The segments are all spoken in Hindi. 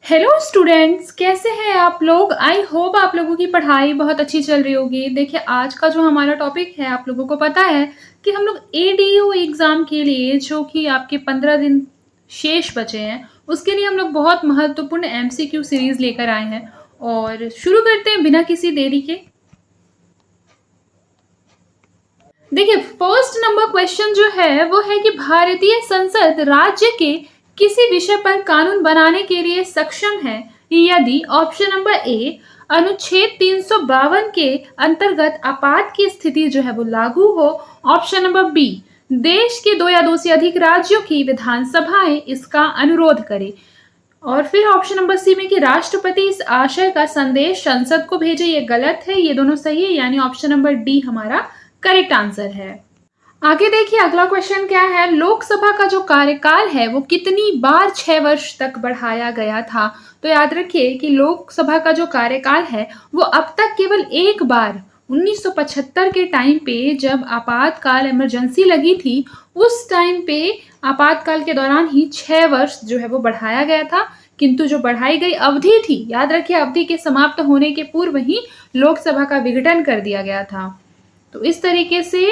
हेलो स्टूडेंट्स, कैसे हैं आप लोग। आई होप आप लोगों की पढ़ाई बहुत अच्छी चल रही होगी। देखिए, आज का जो हमारा टॉपिक है, आप लोगों को पता है कि हम लोग एडीयू एग्ज़ाम के लिए जो कि आपके 15 दिन शेष बचे हैं, उसके लिए हम लोग बहुत महत्वपूर्ण एमसीक्यू सीरीज़ लेकर आए हैं। और शुरू करते हैं बिना किसी देरी के। देखिए, फर्स्ट नंबर क्वेश्चन जो है वो है कि भारतीय संसद राज्य के किसी विषय पर कानून बनाने के लिए सक्षम है यदि ऑप्शन नंबर ए अनुच्छेद 352 के अंतर्गत आपात की स्थिति जो है वो लागू हो, ऑप्शन नंबर बी देश के 2 या 2 से अधिक राज्यों की विधानसभाएं इसका अनुरोध करें, और फिर ऑप्शन नंबर सी में कि राष्ट्रपति इस आशय का संदेश संसद को भेजे। ये गलत है, ये दोनों सही है, यानी ऑप्शन नंबर डी हमारा करेक्ट आंसर है। आगे देखिए, अगला क्वेश्चन क्या है। लोकसभा का जो कार्यकाल है वो कितनी बार 6 वर्ष तक बढ़ाया गया था। तो याद रखिए कि लोकसभा का जो कार्यकाल है वो अब तक केवल एक बार 1975 के टाइम पे जब आपातकाल इमरजेंसी लगी थी, उस टाइम पे आपातकाल के दौरान ही 6 वर्ष जो है वो बढ़ाया गया था। किंतु जो बढ़ाई गई अवधि थी, याद रखिए, अवधि के समाप्त होने के पूर्व ही लोकसभा का विघटन कर दिया गया था। तो इस तरीके से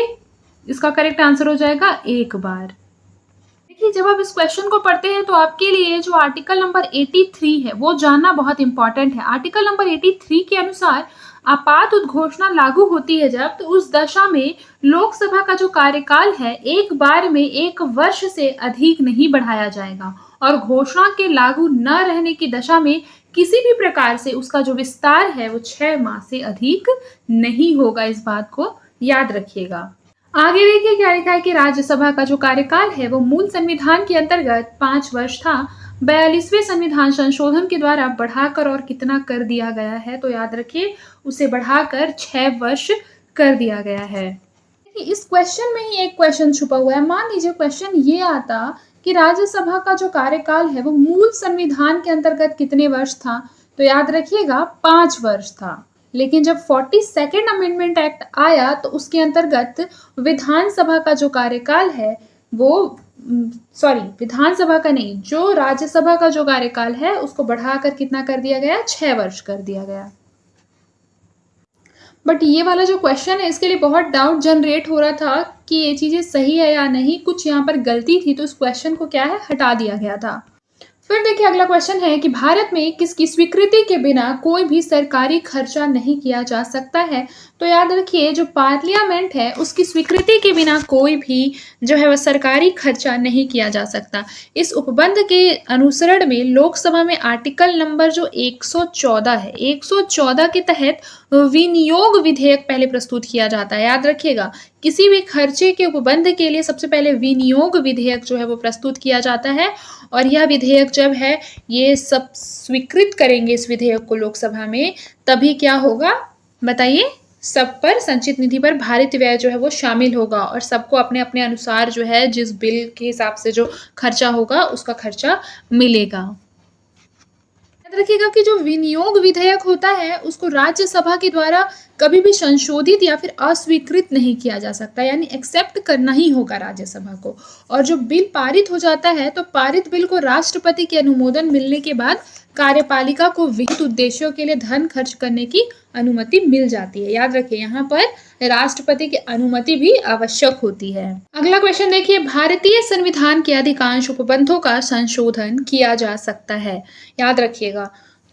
इसका करेक्ट आंसर हो जाएगा एक बार। देखिए, जब आप इस क्वेश्चन को पढ़ते हैं तो आपके लिए जो आर्टिकल नंबर 83 है वो जानना बहुत इंपॉर्टेंट है। आर्टिकल नंबर 83 के अनुसार आपात उद्घोषणा लागू होती है जब, तो उस दशा में लोकसभा का जो कार्यकाल है एक बार में 1 वर्ष से अधिक नहीं बढ़ाया जाएगा, और घोषणा के लागू न रहने की दशा में किसी भी प्रकार से उसका जो विस्तार है वो 6 माह से अधिक नहीं होगा। इस बात को याद रखिएगा। आगे देखिए क्या लिखा है कि राज्यसभा का जो कार्यकाल है वो मूल संविधान के अंतर्गत 5 वर्ष था, 42वें संविधान संशोधन के द्वारा बढ़ाकर और कितना कर दिया गया है। तो याद रखिए, उसे बढ़ाकर 6 वर्ष कर दिया गया है। इस क्वेश्चन में ही एक क्वेश्चन छुपा हुआ है। मान लीजिए क्वेश्चन ये आता कि राज्यसभा का जो कार्यकाल है वो मूल संविधान के अंतर्गत कितने वर्ष था। तो याद रखिएगा 5 वर्ष था, लेकिन जब 42nd अमेंडमेंट एक्ट आया तो उसके अंतर्गत विधानसभा का जो कार्यकाल है वो विधानसभा का नहीं, जो राज्यसभा का जो कार्यकाल है उसको बढ़ाकर कितना कर दिया गया, 6 वर्ष कर दिया गया। बट ये वाला जो क्वेश्चन है इसके लिए बहुत डाउट जनरेट हो रहा था कि ये चीज़ें सही है या नहीं, कुछ यहाँ पर गलती थी, तो इस क्वेश्चन को क्या है, हटा दिया गया था। फिर देखिए, अगला क्वेश्चन है कि भारत में किसकी स्वीकृति के बिना कोई भी सरकारी खर्चा नहीं किया जा सकता है। तो याद रखिए, जो पार्लियामेंट है उसकी स्वीकृति के बिना कोई भी जो है वह सरकारी खर्चा नहीं किया जा सकता। इस उपबंध के अनुसरण में लोकसभा में आर्टिकल नंबर जो 114 है, 114 के तहत विनियोग विधेयक पहले प्रस्तुत किया जाता है। याद रखिएगा, किसी भी खर्चे के उपबंध के लिए सबसे पहले विनियोग विधेयक जो है वो प्रस्तुत किया जाता है, और यह विधेयक जब है ये सब स्वीकृत करेंगे इस विधेयक को लोकसभा में, तभी क्या होगा बताइए, सब पर संचित निधि पर भारित व्यय जो है वो शामिल होगा, और सबको अपने अपने अनुसार जो है जिस बिल के हिसाब से जो खर्चा होगा उसका खर्चा मिलेगा। याद रखिएगा कि जो विनियोग विधेयक होता है उसको राज्यसभा के द्वारा कभी भी संशोधित या फिर अस्वीकृत नहीं किया जा सकता, यानी एक्सेप्ट करना ही होगा राज्यसभा को। और जो बिल पारित हो जाता है तो पारित बिल को राष्ट्रपति के अनुमोदन मिलने के बाद कार्यपालिका को विहित उद्देश्यों के लिए धन खर्च करने की अनुमति मिल जाती है। याद रखिए, यहाँ पर राष्ट्रपति की अनुमति भी आवश्यक होती है। अगला क्वेश्चन देखिए, भारतीय संविधान के अधिकांश उपबंधों का संशोधन किया जा सकता है। याद रखिएगा,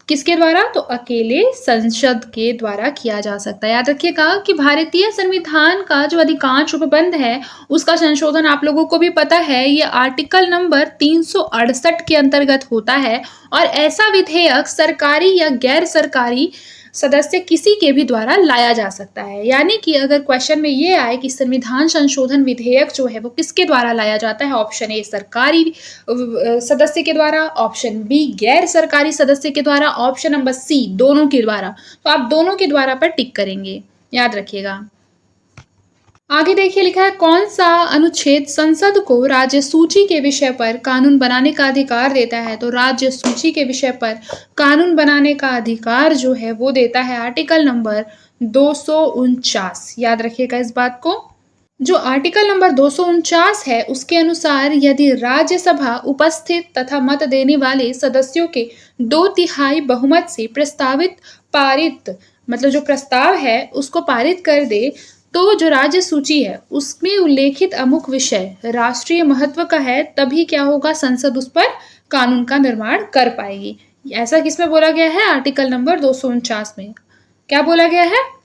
किसके द्वारा, तो अकेले संसद के द्वारा किया जा सकता है। याद रखिएगा कि भारतीय संविधान का जो अधिकांश उपबंध है उसका संशोधन आप लोगों को भी पता है, ये आर्टिकल नंबर 368 के अंतर्गत होता है, और ऐसा विधेयक सरकारी या गैर सरकारी सदस्य किसी के भी द्वारा लाया जा सकता है। यानी कि अगर क्वेश्चन में ये आए कि संविधान संशोधन विधेयक जो है वो किसके द्वारा लाया जाता है, ऑप्शन ए सरकारी सदस्य के द्वारा, ऑप्शन बी गैर सरकारी सदस्य के द्वारा, ऑप्शन नंबर सी दोनों के द्वारा। तो आप दोनों के द्वारा पर टिक करेंगे, याद रखिएगा। आगे देखिए, लिखा है कौन सा अनुच्छेद संसद को राज्य सूची के विषय पर कानून बनाने का अधिकार देता है। तो राज्य सूची के विषय पर कानून बनाने का अधिकार जो है वो देता है आर्टिकल नंबर 249। याद रखिएगा इस बात को। जो आर्टिकल नंबर 249 है उसके अनुसार यदि राज्यसभा उपस्थित तथा मत देने वाले सदस्यों के 2/3 बहुमत से प्रस्तावित पारित मतलब जो प्रस्ताव है उसको पारित कर दे तो जो राज्य सूची है उसमें उल्लेखित अमुक विषय राष्ट्रीय महत्व का है, तभी क्या होगा, संसद उस पर कानून का निर्माण कर पाएगी। ऐसा किसमें बोला गया है? आर्टिकल नंबर 249 में। क्या बोला गया है?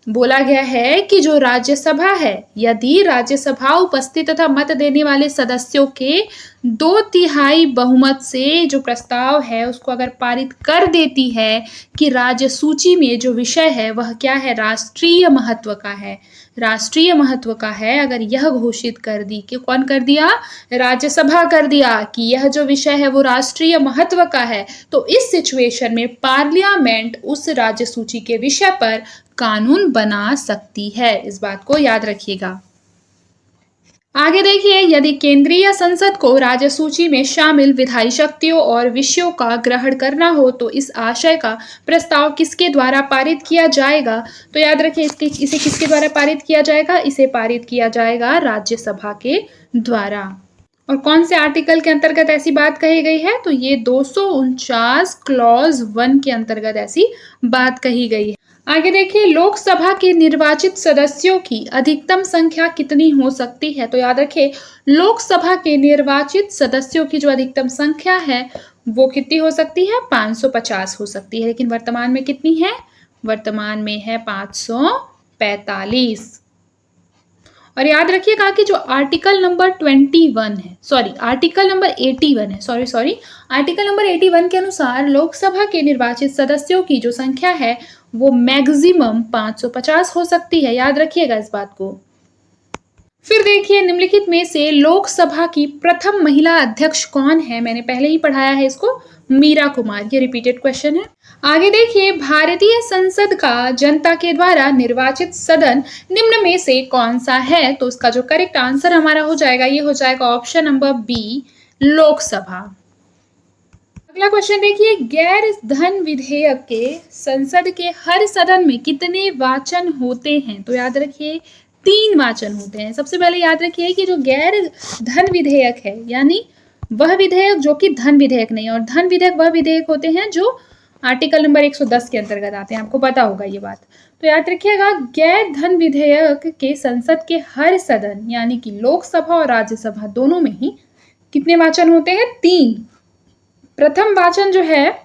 बोला गया है कि जो राज्यसभा है, यदि राज्यसभा उपस्थित तथा मत देने वाले सदस्यों के 2/3 बहुमत से जो प्रस्ताव है उसको अगर पारित कर देती है कि राज्य सूची में जो विषय है वह क्या है, राष्ट्रीय महत्व का है, राष्ट्रीय महत्व का है, अगर यह घोषित कर दी कि कौन कर दिया, राज्यसभा कर दिया कि यह जो विषय है वो राष्ट्रीय महत्व का है, तो इस सिचुएशन में पार्लियामेंट उस राज्य सूची के विषय पर कानून बना सकती है। इस बात को याद रखिएगा। आगे देखिए, यदि केंद्रीय संसद को राज्य सूची में शामिल विधायी शक्तियों और विषयों का ग्रहण करना हो तो इस आशय का प्रस्ताव किसके द्वारा पारित किया जाएगा? तो याद रखिए इसे किसके द्वारा पारित किया जाएगा? इसे पारित किया जाएगा राज्यसभा के द्वारा। और कौन से आर्टिकल के अंतर्गत ऐसी बात कही गई है? तो ये 249 क्लॉज 1 के अंतर्गत ऐसी बात कही गई है। आगे देखिए, लोकसभा के निर्वाचित सदस्यों की अधिकतम संख्या कितनी हो सकती है? तो याद रखिए, लोकसभा के निर्वाचित सदस्यों की जो अधिकतम संख्या है वो कितनी हो सकती है? 550 हो सकती है। लेकिन वर्तमान में कितनी है? वर्तमान में है 545। और याद रखिएगा कि जो आर्टिकल नंबर 21 है, आर्टिकल नंबर 81 है, आर्टिकल नंबर 81 के अनुसार लोकसभा के निर्वाचित सदस्यों की जो संख्या है वो मैक्सिमम 550 हो सकती है। याद रखिएगा इस बात को। फिर देखिए, निम्नलिखित में से लोकसभा की प्रथम महिला अध्यक्ष कौन है? मैंने पहले ही पढ़ाया है इसको, मीरा कुमार। ये रिपीटेड क्वेश्चन है। आगे देखिए, भारतीय संसद का जनता के द्वारा निर्वाचित सदन निम्न में से कौन सा है? तो उसका जो करेक्ट आंसर हमारा हो जाएगा, ये हो जाएगा ऑप्शन नंबर बी, लोकसभा। अगला क्वेश्चन देखिए, गैर धन विधेयक के संसद के हर सदन में कितने वाचन होते हैं? तो याद रखिए 3 वाचन होते हैं। सबसे पहले याद रखिए कि जो गैर धन विधेयक है, यानी वह विधेयक जो कि धन विधेयक नहीं है, और धन विधेयक वह विधेयक होते हैं जो आर्टिकल नंबर 110 के अंतर्गत आते हैं। आपको पता होगा ये बात। तो याद रखिएगा, गैर धन विधेयक के संसद के हर सदन यानी कि लोकसभा और राज्यसभा दोनों में ही कितने वाचन होते हैं? 3। प्रथम वाचन जो है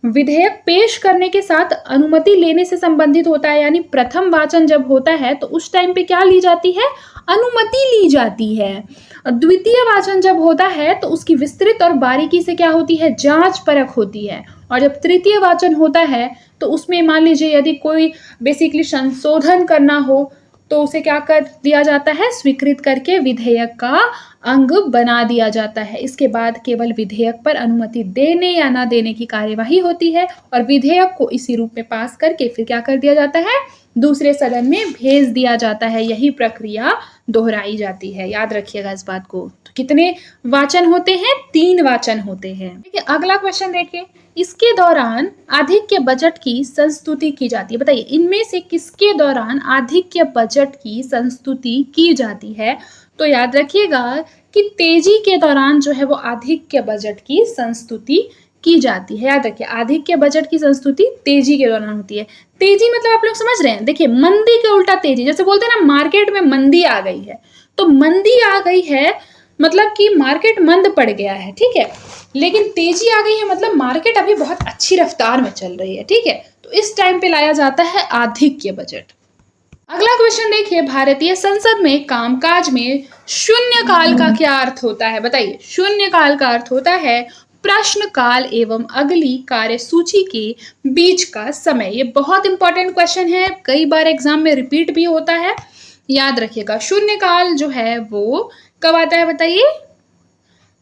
विधेयक पेश करने के साथ अनुमति लेने से संबंधित होता है, यानी प्रथम वाचन जब होता है तो उस टाइम पे क्या ली जाती है? अनुमति ली जाती है। और द्वितीय वाचन जब होता है तो उसकी विस्तृत और बारीकी से क्या होती है? जांच परख होती है। और जब तृतीय वाचन होता है तो उसमें मान लीजिए यदि कोई बेसिकली संशोधन करना हो तो उसे क्या कर दिया जाता है? स्वीकृत करके विधेयक का अंग बना दिया जाता है। इसके बाद केवल विधेयक पर अनुमति देने या ना देने की कार्यवाही होती है और विधेयक को इसी रूप में पास करके फिर क्या कर दिया जाता है? दूसरे सदन में भेज दिया जाता है। यही प्रक्रिया दोहराई जाती है। याद रखिएगा इस बात को। तो कितने वाचन होते हैं? 3 वाचन होते हैं। देखिए, अगला क्वेश्चन देखिए, इसके दौरान आधिक्य बजट की संस्तुति की जाती है। बताइए, इनमें से किसके दौरान आधिक्य बजट की संस्तुति की जाती है? तो याद रखिएगा कि तेजी के दौरान जो है वो आधिक्य बजट की संस्तुति की जाती है। याद रखिए, आधिक्य बजट की संस्तुति तेजी के दौरान होती है। तेजी मतलब आप लोग समझ रहे हैं? देखिए, मंदी के उल्टा तेजी। जैसे बोलते हैं ना, मार्केट में मंदी आ गई है, तो मंदी आ गई है मतलब कि मार्केट मंद पड़ गया है, ठीक है। लेकिन तेजी आ गई है मतलब मार्केट अभी बहुत अच्छी रफ्तार में चल रही है, ठीक है। तो इस टाइम पे लाया जाता है आधिक्य बजट। अगला क्वेश्चन देखिए, भारतीय संसद में कामकाज में शून्यकाल का क्या अर्थ होता है? बताइए। शून्यकाल का अर्थ होता है प्रश्नकाल एवं अगली कार्यसूची के बीच का समय। ये बहुत इंपॉर्टेंट क्वेश्चन है, कई बार एग्जाम में रिपीट भी होता है। याद रखिएगा, शून्यकाल जो है वो कब आता है? बताइए।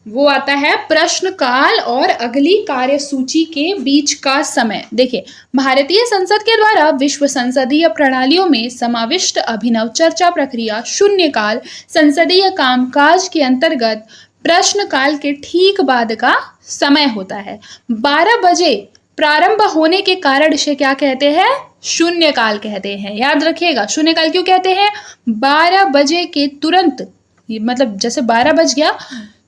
वो आता है प्रश्नकाल और अगली कार्यसूची के बीच का समय। देखिए, भारतीय संसद के द्वारा विश्व संसदीय प्रणालियों में समाविष्ट अभिनव चर्चा प्रक्रिया शून्यकाल संसदीय कामकाज के अंतर्गत प्रश्नकाल के ठीक बाद का समय होता है। 12 बजे प्रारंभ होने के कारण इसे क्या कहते हैं? शून्यकाल कहते हैं। याद रखिएगा, शून्यकाल क्यों कहते हैं? 12 बजे के तुरंत, मतलब जैसे 12 बज गया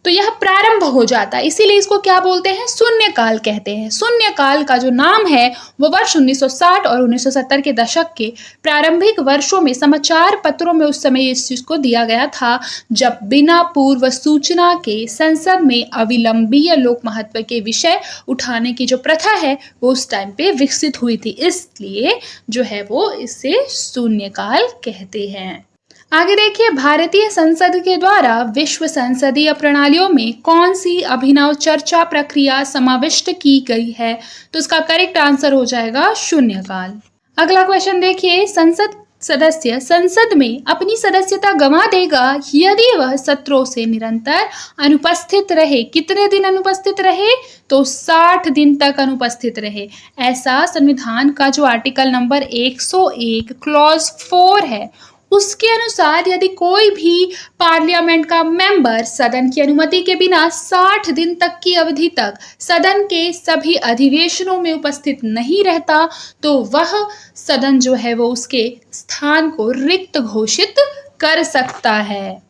तो यह प्रारंभ हो जाता है, इसीलिए इसको क्या बोलते हैं? शून्यकाल कहते हैं। शून्यकाल का जो नाम है वो वर्ष 1960 और 1970 के दशक के प्रारंभिक वर्षों में समाचार पत्रों में उस समय इस चीज को दिया गया था, जब बिना पूर्व सूचना के संसद में अविलंबीय लोक महत्व के विषय उठाने की जो प्रथा है वो उस टाइम पे विकसित हुई थी, इसलिए जो है वो इसे शून्यकाल कहते हैं। आगे देखिए, भारतीय संसद के द्वारा विश्व संसदीय प्रणालियों में कौन सी अभिनव चर्चा प्रक्रिया समाविष्ट की गई है? तो इसका करेक्ट आंसर हो जाएगा शून्यकाल। अगला क्वेश्चन देखिए, संसद सदस्य संसद में अपनी सदस्यता गंवा देगा यदि वह सत्रों से निरंतर अनुपस्थित रहे। कितने दिन अनुपस्थित रहे? तो 60 दिन तक अनुपस्थित रहे। ऐसा संविधान का जो आर्टिकल नंबर 101 क्लॉज 4 है उसके अनुसार यदि कोई भी पार्लियामेंट का मेंबर सदन की अनुमति के बिना 60 दिन तक की अवधि तक सदन के सभी अधिवेशनों में उपस्थित नहीं रहता तो वह सदन जो है वो उसके स्थान को रिक्त घोषित कर सकता है।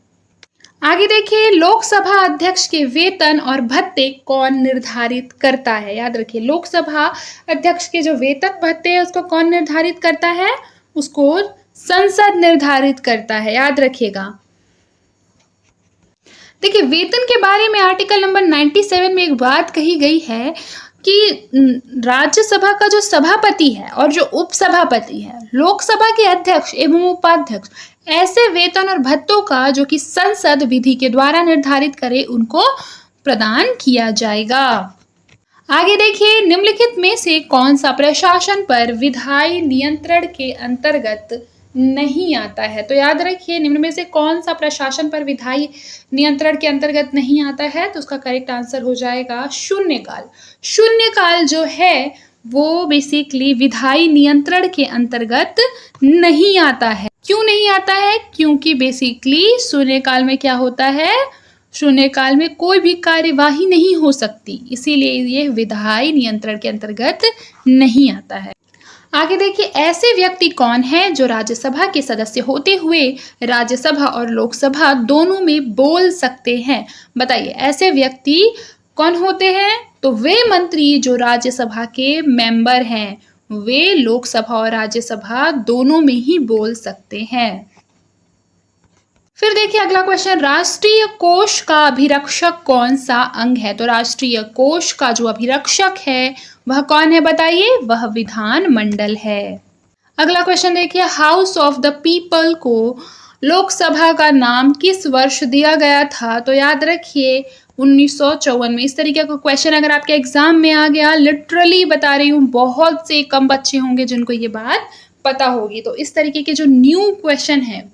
आगे देखिए, लोकसभा अध्यक्ष के वेतन और भत्ते कौन निर्धारित करता है? याद रखिए, लोकसभा अध्यक्ष के जो वेतन भत्ते है उसको कौन निर्धारित करता है? उसको संसद निर्धारित करता है, याद रखिएगा। देखिए, वेतन के बारे में आर्टिकल नंबर 97 में एक बात कही गई है कि राज्यसभा का जो सभापति है और जो उपसभापति है, लोकसभा के अध्यक्ष एवं उपाध्यक्ष, ऐसे वेतन और भत्तों का जो कि संसद विधि के द्वारा निर्धारित करे उनको प्रदान किया जाएगा। आगे देखिए, निम्नलिखित में से कौन सा प्रशासन पर विधायी नियंत्रण के अंतर्गत नहीं आता है? तो याद रखिए, निम्न में से कौन सा प्रशासन पर विधायी नियंत्रण के अंतर्गत नहीं आता है? तो उसका करेक्ट आंसर हो जाएगा शून्यकाल। शून्यकाल जो है वो बेसिकली विधायी नियंत्रण के अंतर्गत नहीं आता है। क्यों नहीं आता है? क्योंकि बेसिकली शून्यकाल में क्या होता है? शून्यकाल में कोई भी कार्यवाही नहीं हो सकती, इसीलिए ये विधायी नियंत्रण के अंतर्गत नहीं आता है। आगे देखिए, ऐसे व्यक्ति कौन हैं जो राज्यसभा के सदस्य होते हुए राज्यसभा और लोकसभा दोनों में बोल सकते हैं? बताइए, ऐसे व्यक्ति कौन होते हैं? तो वे मंत्री जो राज्यसभा के मेंबर हैं, वे लोकसभा और राज्यसभा दोनों में ही बोल सकते हैं। फिर देखिए अगला क्वेश्चन, राष्ट्रीय कोष का अभिरक्षक कौन सा अंग है? तो राष्ट्रीय कोष का जो अभिरक्षक है वह कौन है? बताइए, वह विधान मंडल है। अगला क्वेश्चन देखिए, हाउस ऑफ द पीपल को लोकसभा का नाम किस वर्ष दिया गया था? तो याद रखिए 1954 में। इस तरीके का क्वेश्चन अगर आपके एग्जाम में आ गया, लिटरली बता रही हूँ, बहुत से कम बच्चे होंगे जिनको ये बात पता होगी। तो इस तरीके के जो न्यू क्वेश्चन है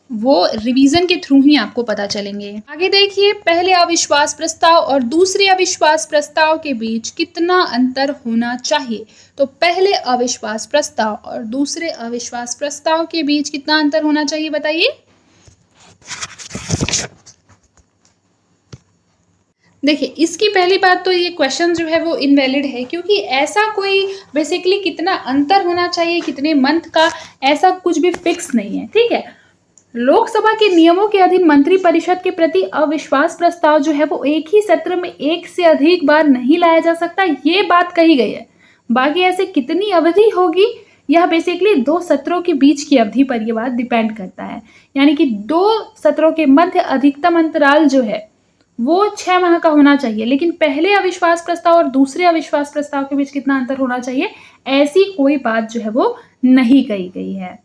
वो रिवीजन के थ्रू ही आपको पता चलेंगे। आगे देखिए, पहले अविश्वास प्रस्ताव और दूसरे अविश्वास प्रस्ताव के बीच कितना अंतर होना चाहिए? तो पहले अविश्वास प्रस्ताव और दूसरे अविश्वास प्रस्ताव के बीच कितना अंतर होना चाहिए? बताइए। देखिए, इसकी पहली बात तो ये क्वेश्चन जो है वो इनवैलिड है, क्योंकि ऐसा कोई बेसिकली कितना अंतर होना चाहिए, कितने मंथ का, ऐसा कुछ भी फिक्स नहीं है। ठीक है, लोकसभा के नियमों के अधीन मंत्री परिषद के प्रति अविश्वास प्रस्ताव जो है वो एक ही सत्र में एक से अधिक बार नहीं लाया जा सकता, ये बात कही गई है। बाकी ऐसे कितनी अवधि होगी, यह बेसिकली 2 सत्रों के बीच की अवधि पर यह बात डिपेंड करता है। यानी कि 2 सत्रों के मध्य अधिकतम अंतराल जो है वो 6 माह का होना चाहिए। लेकिन पहले अविश्वास प्रस्ताव और दूसरे अविश्वास प्रस्ताव के बीच कितना अंतर होना चाहिए, ऐसी कोई बात जो है वो नहीं कही गई है।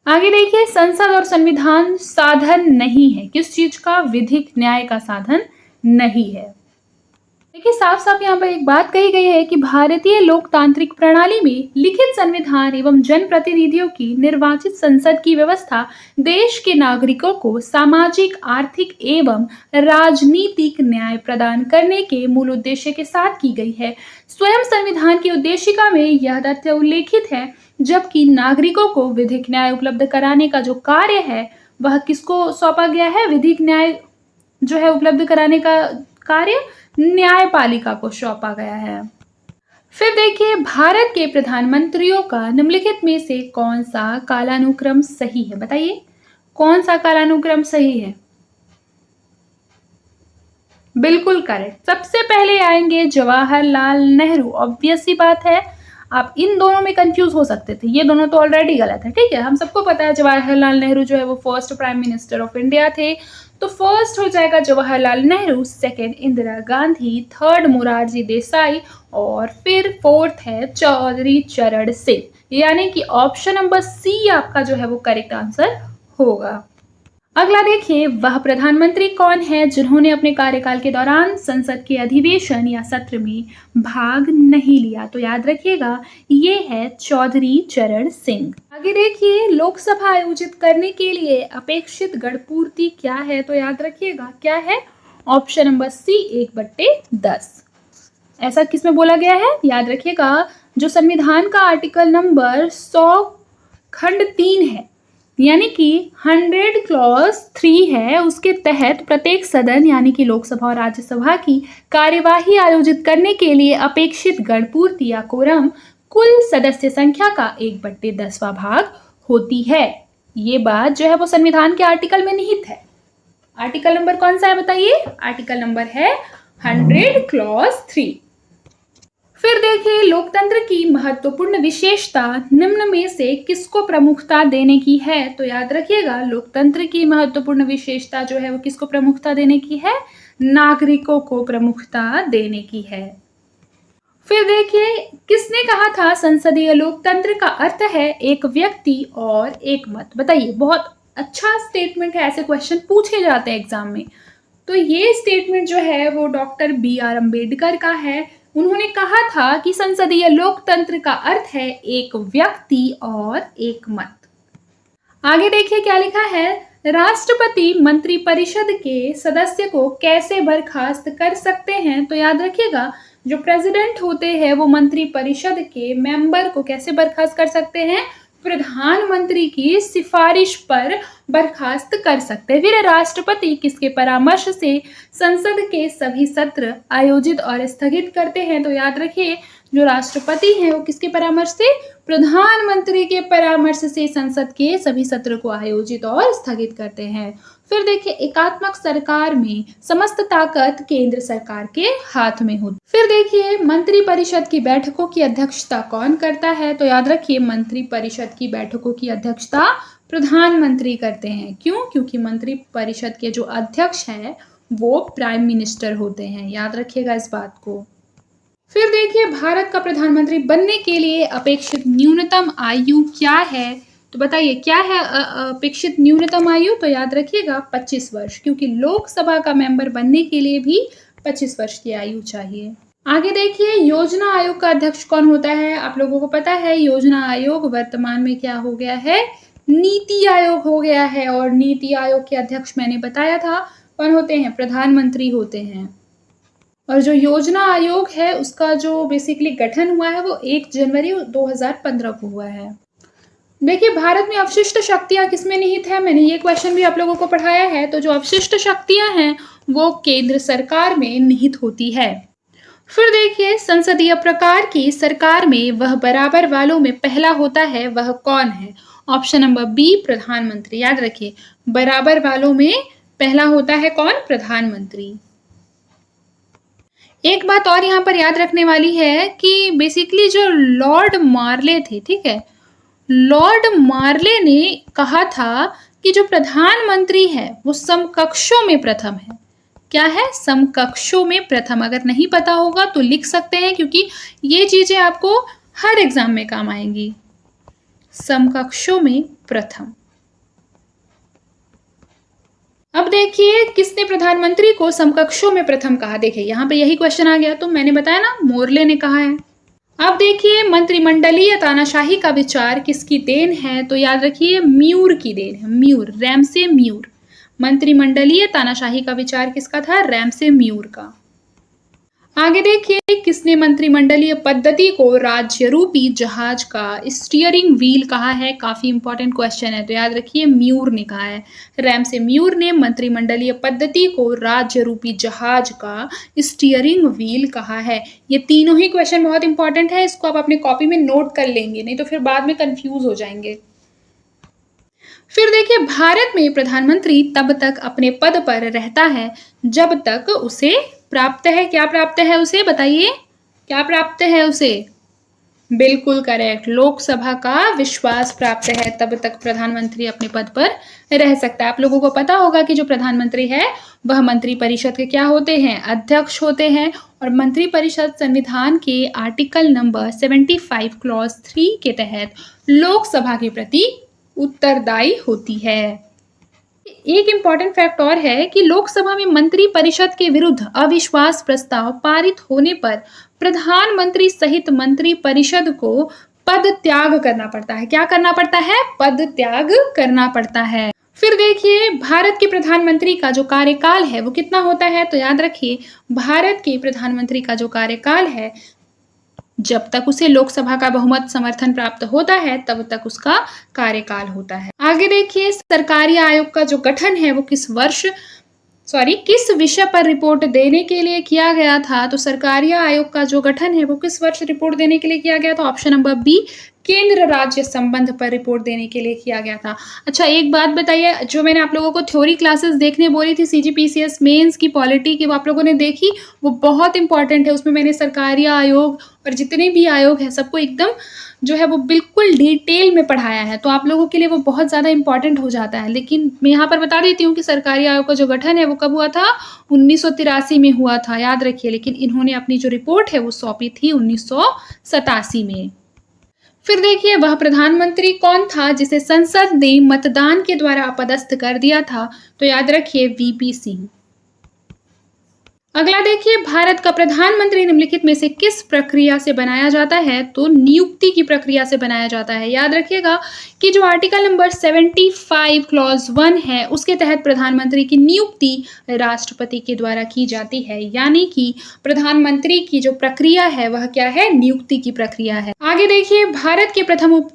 आगे देखिए, संसद और संविधान साधन नहीं है। किस चीज का? विधिक न्याय का साधन नहीं है। देखिए, साफ साफ यहाँ पर एक बात कही गई है कि भारतीय लोकतांत्रिक प्रणाली में लिखित संविधान एवं जनप्रतिनिधियों की निर्वाचित संसद की व्यवस्था देश के नागरिकों को सामाजिक, आर्थिक एवं राजनीतिक न्याय प्रदान करने के मूल उद्देश्य के साथ की गई है। स्वयं संविधान की उद्देशिका में यह तथ्य उल्लेखित है, जबकि नागरिकों को विधिक न्याय उपलब्ध कराने का जो कार्य है वह किसको सौंपा गया है? विधिक न्याय जो है उपलब्ध कराने का कार्य न्यायपालिका को सौंपा गया है। फिर देखिए, भारत के प्रधानमंत्रियों का निम्नलिखित में से कौन सा कालानुक्रम सही है? बताइए, कौन सा कालानुक्रम सही है? बिल्कुल करेक्ट। सबसे पहले आएंगे जवाहरलाल नेहरू। ऑब्वियस सी बात है, आप इन दोनों में कंफ्यूज हो सकते थे, ये दोनों तो ऑलरेडी गलत है। ठीक है, हम सबको पता है जवाहरलाल नेहरू जो है वो first prime minister of India थे, तो फर्स्ट हो जाएगा जवाहरलाल नेहरू, सेकंड इंदिरा गांधी, थर्ड मोरारजी देसाई और फिर फोर्थ है चौधरी चरण सिंह। यानी कि ऑप्शन नंबर सी आपका जो है वो करेक्ट आंसर होगा। अगला देखिए, वह प्रधानमंत्री कौन है जिन्होंने अपने कार्यकाल के दौरान संसद के अधिवेशन या सत्र में भाग नहीं लिया? तो याद रखिएगा, ये है चौधरी चरण सिंह। आगे देखिए, लोकसभा आयोजित करने के लिए अपेक्षित गणपूर्ति क्या है? तो याद रखिएगा, क्या है? Option number C 1/10। ऐसा किसमें बोला गया है? याद रखिएगा, जो संविधान का आर्टिकल नंबर 100 खंड 3 है, यानी कि 100 क्लॉज 3 है, उसके तहत प्रत्येक सदन यानी कि लोकसभा और राज्यसभा की कार्यवाही आयोजित करने के लिए अपेक्षित गणपूर्ति या कोरम कुल सदस्य संख्या का 1/10वां भाग होती है। ये बात जो है वो संविधान के आर्टिकल में निहित है। आर्टिकल नंबर कौन सा है बताइए? आर्टिकल नंबर है 100 क्लॉज 3। फिर देखिए, लोकतंत्र की महत्वपूर्ण विशेषता निम्न में से किसको प्रमुखता देने की है? तो याद रखिएगा, लोकतंत्र की महत्वपूर्ण विशेषता जो है वो किसको प्रमुखता देने की है? नागरिकों को प्रमुखता देने की है। फिर देखिए, किसने कहा था संसदीय लोकतंत्र का अर्थ है एक व्यक्ति और एक मत? बताइए, बहुत अच्छा स्टेटमेंट है, ऐसे क्वेश्चन पूछे जाते हैं एग्जाम में। तो ये स्टेटमेंट जो है वो डॉक्टर BR अम्बेडकर का है। उन्होंने कहा था कि संसदीय लोकतंत्र का अर्थ है एक व्यक्ति और एक मत। आगे देखिए क्या लिखा है, राष्ट्रपति मंत्रिपरिषद के सदस्य को कैसे बर्खास्त कर सकते हैं? तो याद रखिएगा, जो प्रेसिडेंट होते हैं वो मंत्रिपरिषद के मेंबर को कैसे बर्खास्त कर सकते हैं? प्रधानमंत्री की सिफारिश पर बर्खास्त कर सकते हैं। फिर राष्ट्रपति किसके परामर्श से संसद के सभी सत्र आयोजित और स्थगित करते हैं? तो याद रखिए, जो राष्ट्रपति हैं वो किसके परामर्श से? प्रधानमंत्री के परामर्श से संसद के सभी सत्र को आयोजित और स्थगित करते हैं। फिर देखिए, एकात्मक सरकार में समस्त ताकत केंद्र सरकार के हाथ में होती। फिर देखिए, मंत्रिपरिषद की बैठकों की अध्यक्षता कौन करता है? तो याद रखिए, मंत्रिपरिषद की बैठकों की अध्यक्षता प्रधानमंत्री करते हैं। क्यों? क्योंकि मंत्रिपरिषद के जो अध्यक्ष हैं वो प्राइम मिनिस्टर होते हैं। याद रखिएगा इस बात को। फिर देखिए, भारत का प्रधानमंत्री बनने के लिए अपेक्षित न्यूनतम आयु क्या है? तो बताइए, क्या है अपेक्षित न्यूनतम आयु? तो याद रखिएगा 25 वर्ष, क्योंकि लोकसभा का मेंबर बनने के लिए भी 25 वर्ष की आयु चाहिए। आगे देखिए, योजना आयोग का अध्यक्ष कौन होता है? आप लोगों को पता है, योजना आयोग वर्तमान में क्या हो गया है? नीति आयोग हो गया है। और नीति आयोग के अध्यक्ष मैंने बताया था कौन होते हैं? प्रधानमंत्री होते हैं। और जो योजना आयोग है उसका जो बेसिकली गठन हुआ है वो 1 जनवरी 2015 को हुआ है। देखिए, भारत में अवशिष्ट शक्तियां किसमें निहित है? मैंने ये क्वेश्चन भी आप लोगों को पढ़ाया है। तो जो अवशिष्ट शक्तियां हैं वो केंद्र सरकार में निहित होती है। फिर देखिए, संसदीय प्रकार की सरकार में वह बराबर वालों में पहला होता है, वह कौन है? ऑप्शन नंबर बी, प्रधानमंत्री। याद रखिए, बराबर वालों में पहला होता है कौन? प्रधानमंत्री। एक बात और यहाँ पर याद रखने वाली है कि बेसिकली जो लॉर्ड मार्ले थे, ठीक है, लॉर्ड मार्ले ने कहा था कि जो प्रधानमंत्री है वो समकक्षों में प्रथम है। क्या है? समकक्षों में प्रथम। अगर नहीं पता होगा तो लिख सकते हैं, क्योंकि ये चीजें आपको हर एग्जाम में काम आएंगी। समकक्षों में प्रथम। अब देखिए, किसने प्रधानमंत्री को समकक्षों में प्रथम कहा? देखिए, यहाँ पे यही क्वेश्चन आ गया, तो मैंने बताया ना, मोर्ले ने कहा है। अब देखिए, मंत्रिमंडलीय तानाशाही का विचार किसकी देन है? तो याद रखिए, म्यूर की देन है। Muir, Ramsay Muir. मंत्रिमंडलीय तानाशाही का विचार किसका था? रैमसे म्यूर का। आगे देखिए, किसने मंत्रिमंडलीय पद्धति को राज्य रूपी जहाज का स्टीयरिंग व्हील कहा है? काफी इंपॉर्टेंट क्वेश्चन है, तो याद रखिए म्यूर ने कहा है। रैमसे म्यूर ने मंत्रिमंडलीय पद्धति को राज्य रूपी जहाज का स्टीयरिंग व्हील कहा है। ये तीनों ही क्वेश्चन बहुत इंपॉर्टेंट है, इसको आप अपने कॉपी में नोट कर लेंगे, नहीं तो फिर बाद में कंफ्यूज हो जाएंगे। फिर देखिए, भारत में प्रधानमंत्री तब तक अपने पद पर रहता है जब तक उसे प्राप्त है, क्या प्राप्त है उसे, बताइए क्या प्राप्त है उसे? बिल्कुल करेक्ट, लोकसभा का विश्वास प्राप्त है, तब तक प्रधानमंत्री अपने पद पर रह सकता है। आप लोगों को पता होगा कि जो प्रधानमंत्री है वह मंत्री परिषद के क्या होते हैं? अध्यक्ष होते हैं। और मंत्री परिषद संविधान के आर्टिकल नंबर 75 क्लॉज 3 के तहत लोकसभा के प्रति उत्तरदायी होती है। एक इंपॉर्टेंट फैक्ट और है कि लोकसभा में मंत्री परिषद के विरुद्ध अविश्वास प्रस्ताव पारित होने पर प्रधानमंत्री सहित मंत्री परिषद को पद त्याग करना पड़ता है। क्या करना पड़ता है? पद त्याग करना पड़ता है। फिर देखिए, भारत के प्रधानमंत्री का जो कार्यकाल है वो कितना होता है? तो याद रखिए, भारत के प्रधानमंत्री का जो कार्यकाल है, जब तक उसे लोकसभा का बहुमत समर्थन प्राप्त होता है तब तक उसका कार्यकाल होता है। आगे देखिए, सरकारी आयोग का जो गठन है वो किस विषय पर रिपोर्ट देने के लिए किया गया था? तो सरकारी आयोग का जो गठन है वो किस वर्ष रिपोर्ट देने के लिए किया गया था? ऑप्शन नंबर बी, केंद्र राज्य संबंध पर रिपोर्ट देने के लिए किया गया था। अच्छा, एक बात बताइए, जो मैंने आप लोगों को थ्योरी क्लासेस देखने बोली थी सीजीपीसीएस मेंस की पॉलिटी की, वो आप लोगों ने देखी? वो बहुत इंपॉर्टेंट है। उसमें मैंने सरकारी आयोग और जितने भी आयोग है सबको एकदम जो है वो बिल्कुल डिटेल में पढ़ाया है, तो आप लोगों के लिए वो बहुत ज़्यादा इंपॉर्टेंट हो जाता है। लेकिन मैं यहाँ पर बता देती हूँ कि सरकारी आयोग का जो गठन है वो कब हुआ था? 1983 में हुआ था, याद रखिए। लेकिन इन्होंने अपनी जो रिपोर्ट है वो सौंपी थी 1987 में। फिर देखिए, वह प्रधानमंत्री कौन था जिसे संसद ने मतदान के द्वारा अपदस्थ कर दिया था? तो याद रखिए, वीपी सिंह। अगला देखिए, भारत का प्रधानमंत्री निम्नलिखित में से किस प्रक्रिया से बनाया जाता है? तो नियुक्ति की प्रक्रिया से बनाया जाता है। याद रखिएगा कि जो आर्टिकल नंबर 75 क्लॉज 1 है उसके तहत प्रधानमंत्री की नियुक्ति राष्ट्रपति के द्वारा की जाती है, यानी कि प्रधानमंत्री की जो प्रक्रिया है वह क्या है? नियुक्ति की प्रक्रिया है। आगे देखिए, भारत के प्रथम उप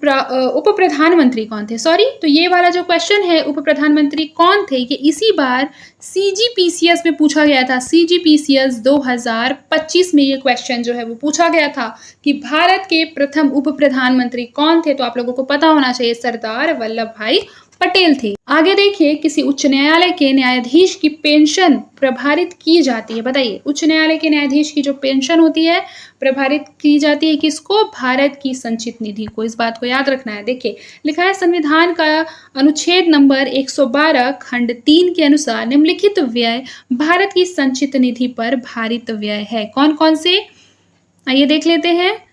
प्रधानमंत्री कौन थे? तो ये वाला जो क्वेश्चन है, उप प्रधानमंत्री कौन थे, ये इसी बार सीजीपीसीएस में पूछा गया था। सीजीपीसीएस 2025 में ये क्वेश्चन जो है वो पूछा गया था कि भारत के प्रथम उप प्रधानमंत्री कौन थे? तो आप लोगों को पता होना चाहिए, सरदार वल्लभ भाई पटेल थे। आगे देखिए, किसी उच्च न्यायालय के न्यायाधीश की पेंशन प्रभारित की जाती है? बताइए, उच्च न्यायालय के न्यायाधीश की जो पेंशन होती है प्रभारित की जाती है किसको? भारत की संचित निधि को। इस बात को याद रखना है। देखिए, लिखा है संविधान का अनुच्छेद नंबर 112 खंड 3 के अनुसार निम्नलिखित व्यय भारत की संचित निधि पर भारित व्यय है। कौन कौन से? आइए देख लेते हैं।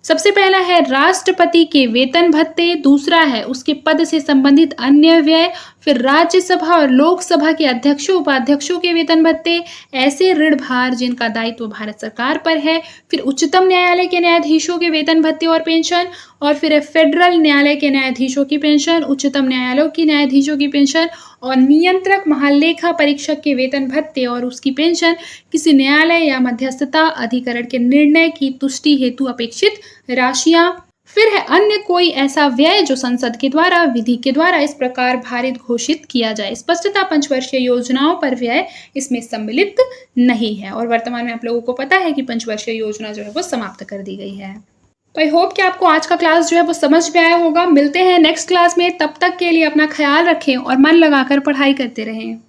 सबसे पहला है राष्ट्रपति के वेतन भत्ते, दूसरा है उसके पद से संबंधित अन्य व्यय, फिर राज्यसभा और लोकसभा के अध्यक्षों उपाध्यक्षों के वेतन भत्ते, ऐसे ऋण भार जिनका दायित्व भारत सरकार पर है, फिर उच्चतम न्यायालय के न्यायाधीशों के वेतन भत्ते और पेंशन, और फिर फेडरल न्यायालय के न्यायाधीशों की पेंशन, उच्चतम न्यायालयों की न्यायाधीशों की पेंशन, और नियंत्रक महालेखा परीक्षक के वेतन भत्ते और उसकी पेंशन किसी न्यायालय या मध्यस्थता अधिकरण के निर्णय की तुष्टि हेतु अपेक्षित राशियां। फिर है अन्य कोई ऐसा व्यय जो संसद के द्वारा विधि के द्वारा इस प्रकार भारित घोषित किया जाए। स्पष्टता पंचवर्षीय योजनाओं पर व्यय इसमें सम्मिलित नहीं है, और वर्तमान में आप लोगों को पता है कि पंचवर्षीय योजना जो है वो समाप्त कर दी गई है। तो आई होप कि आपको आज का क्लास जो है वो समझ में आया होगा। मिलते हैं नेक्स्ट क्लास में, तब तक के लिए अपना ख्याल रखें और मन लगाकर पढ़ाई करते रहें।